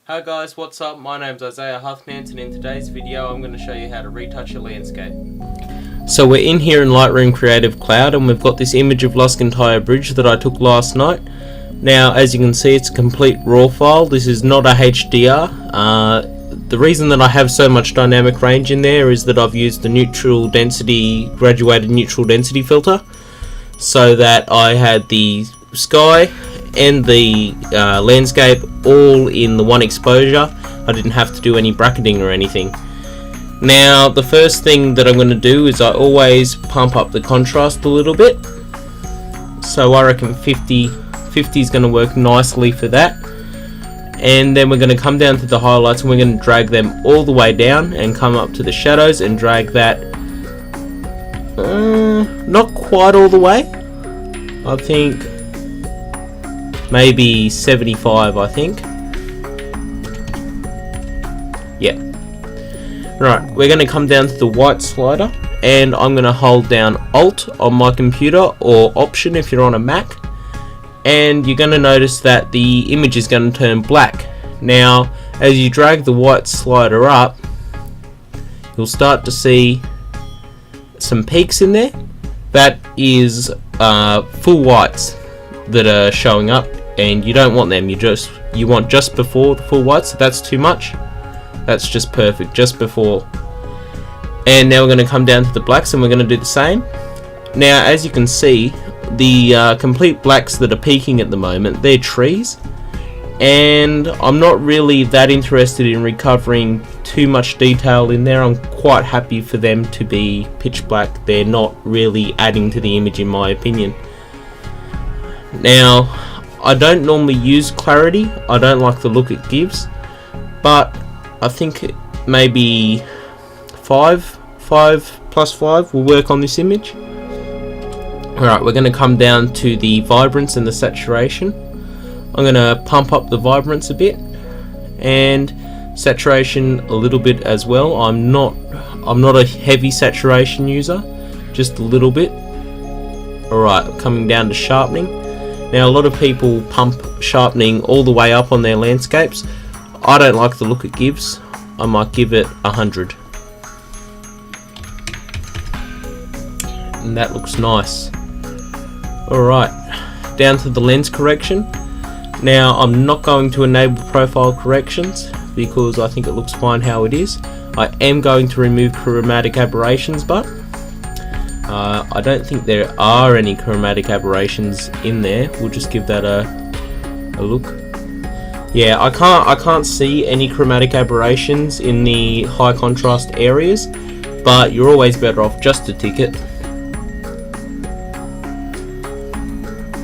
Hi guys, what's up? My name's I-Zayer and in today's video I'm going to show you how to retouch a landscape. So we're in here in Lightroom Creative Cloud and we've got this image of Luscantire Bridge that I took last night. Now as you can see, it's a complete raw file. This is not a HDR. The reason that I have so much dynamic range in there is that I've used the neutral density, graduated neutral density filter, so that I had the sky and the landscape all in the one exposure. I didn't have to do any bracketing or anything. Now the first thing that I'm going to do is I always pump up the contrast a little bit, so I reckon 50 is going to work nicely for that. And then we're going to come down to the highlights and we're going to drag them all the way down and come up to the shadows and drag that not quite all the way, I think maybe 75, I think. Yeah. Right, we're going to come down to the white slider and I'm going to hold down Alt on my computer or Option if you're on a Mac, and you're going to notice that the image is going to turn black. Now as you drag the white slider up, you'll start to see some peaks in there. That is full whites that are showing up, and you don't want them. You want just before the full whites. So that's too much. That's just perfect, just before. And now we're going to come down to the blacks and we're going to do the same. Now as you can see, the complete blacks that are peaking at the moment, they're trees, and I'm not really that interested in recovering too much detail in there. I'm quite happy for them to be pitch black. They're not really adding to the image in my opinion. Now I don't normally use clarity, I don't like the look it gives, but I think maybe 5 plus 5 will work on this image. Alright, we're going to come down to the vibrance and the saturation. I'm going to pump up the vibrance a bit and saturation a little bit as well. I'm not a heavy saturation user, just a little bit. Alright, coming down to sharpening. Now a lot of people pump sharpening all the way up on their landscapes. I don't like the look it gives. I might give it 100. And that looks nice. Alright, down to the lens correction. Now I'm not going to enable profile corrections because I think it looks fine how it is. I am going to remove chromatic aberrations, but I don't think there are any chromatic aberrations in there. We'll just give that a look. Yeah, I can't see any chromatic aberrations in the high contrast areas, but you're always better off just to tick it.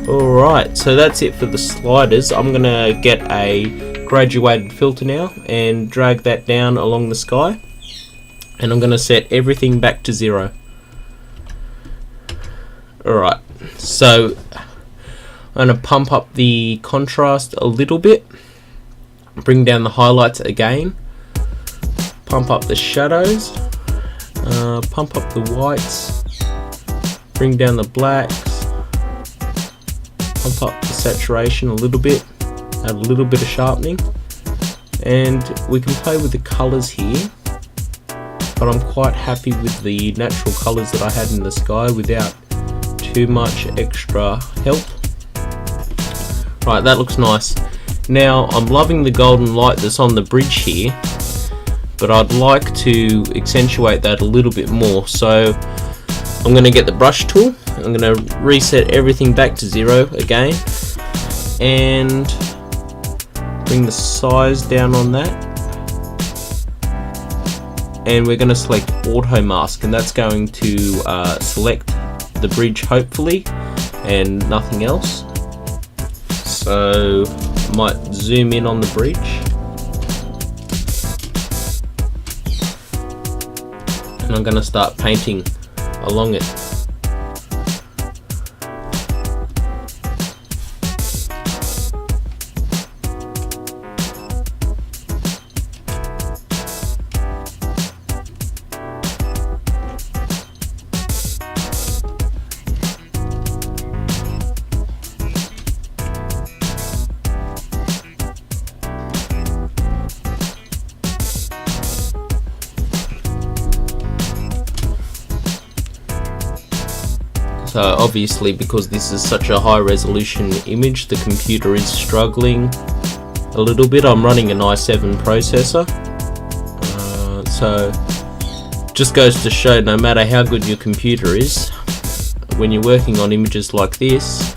Alright, so that's it for the sliders. I'm going to get a graduated filter now and drag that down along the sky, and I'm going to set everything back to 0. Alright, so I'm going to pump up the contrast a little bit, bring down the highlights again, pump up the shadows, pump up the whites, bring down the blacks, pump up the saturation a little bit, add a little bit of sharpening, and we can play with the colours here, but I'm quite happy with the natural colours that I had in the sky without too much extra help. Right, that looks nice. Now I'm loving the golden light that's on the bridge here, but I'd like to accentuate that a little bit more, so I'm going to get the brush tool. I'm going to reset everything back to 0 again and bring the size down on that, and we're going to select auto mask, and that's going to select the bridge hopefully and nothing else. So I might zoom in on the bridge. And I'm going to start painting along it. So obviously, because this is such a high resolution image, the computer is struggling a little bit. I'm running an i7 processor, so just goes to show, no matter how good your computer is, when you're working on images like this,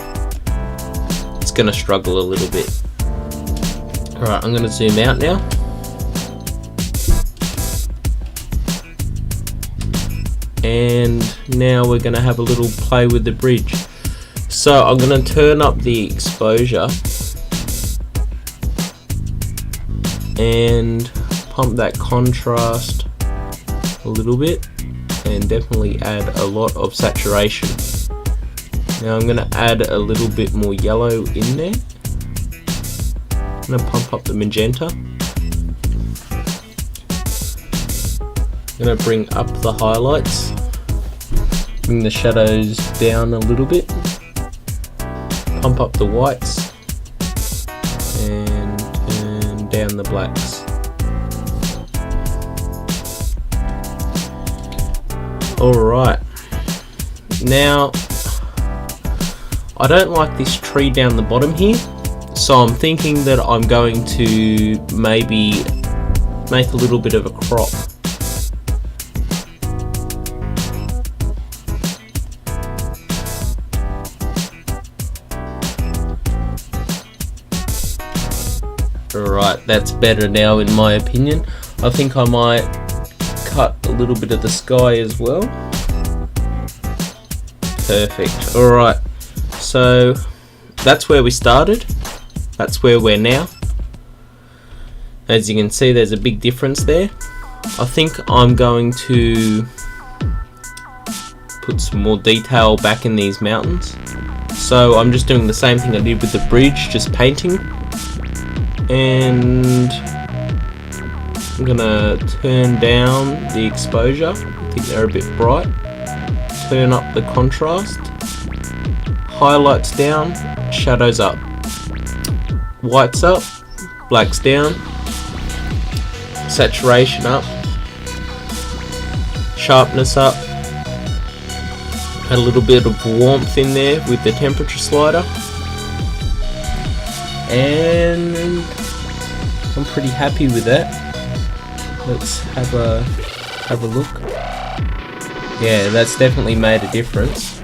it's going to struggle a little bit. Alright, I'm going to zoom out now. And now we're going to have a little play with the bridge. So I'm going to turn up the exposure and pump that contrast a little bit, and definitely add a lot of saturation. Now I'm going to add a little bit more yellow in there. I'm going to pump up the magenta. I'm going to bring up the highlights, bring the shadows down a little bit, pump up the whites, and turn down the blacks. Alright, now I don't like this tree down the bottom here, so I'm thinking that I'm going to maybe make a little bit of a crop. Alright, that's better now in my opinion. I think I might cut a little bit of the sky as well. Perfect. Alright, so that's where we started. That's where we're now. As you can see, there's a big difference there. I think I'm going to put some more detail back in these mountains. So I'm just doing the same thing I did with the bridge, just painting. And I'm gonna turn down the exposure. I think they're a bit bright. Turn up the contrast. Highlights down, shadows up. Whites up, blacks down. Saturation up. Sharpness up. Add a little bit of warmth in there with the temperature slider. And I'm pretty happy with that. Let's have a look. Yeah, that's definitely made a difference.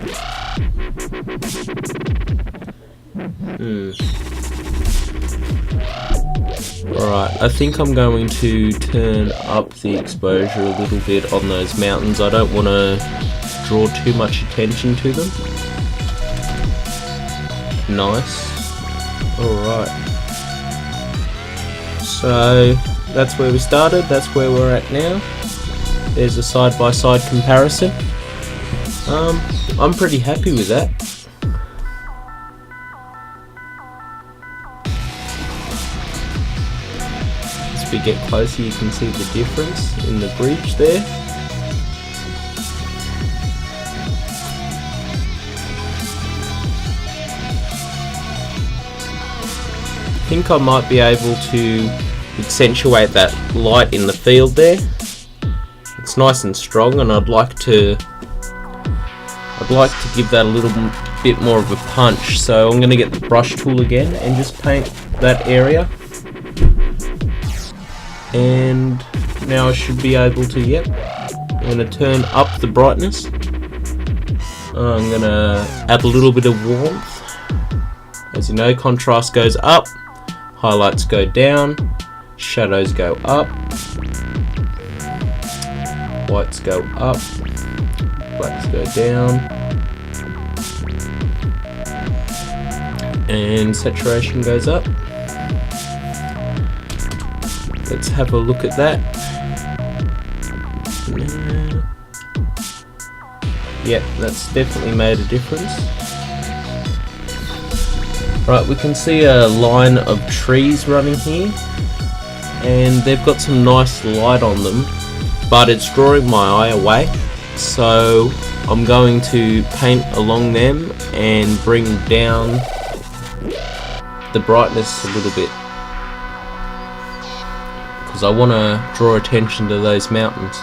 Alright, I think I'm going to turn up the exposure a little bit on those mountains. I don't want to draw too much attention to them. Nice. Alright, so that's where we started, that's where we're at now. There's a side-by-side comparison. I'm pretty happy with that. As we get closer, you can see the difference in the bridge there. I think I might be able to accentuate that light in the field there. It's nice and strong, and I'd like to give that a little bit more of a punch. So I'm going to get the brush tool again and just paint that area. And now I should be able to, yep. I'm going to turn up the brightness. I'm going to add a little bit of warmth. As you know, contrast goes up. Highlights go down, shadows go up, whites go up, blacks go down, and saturation goes up. Let's have a look at that. Yep, that's definitely made a difference. Right, we can see a line of trees running here, and they've got some nice light on them, but it's drawing my eye away, so I'm going to paint along them and bring down the brightness a little bit, because I want to draw attention to those mountains.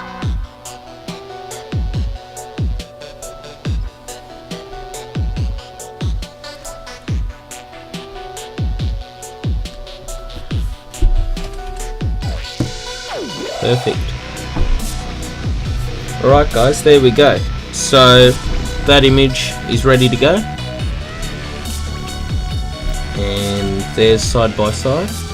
Perfect. Alright guys, there we go. So that image is ready to go. And there's side by side.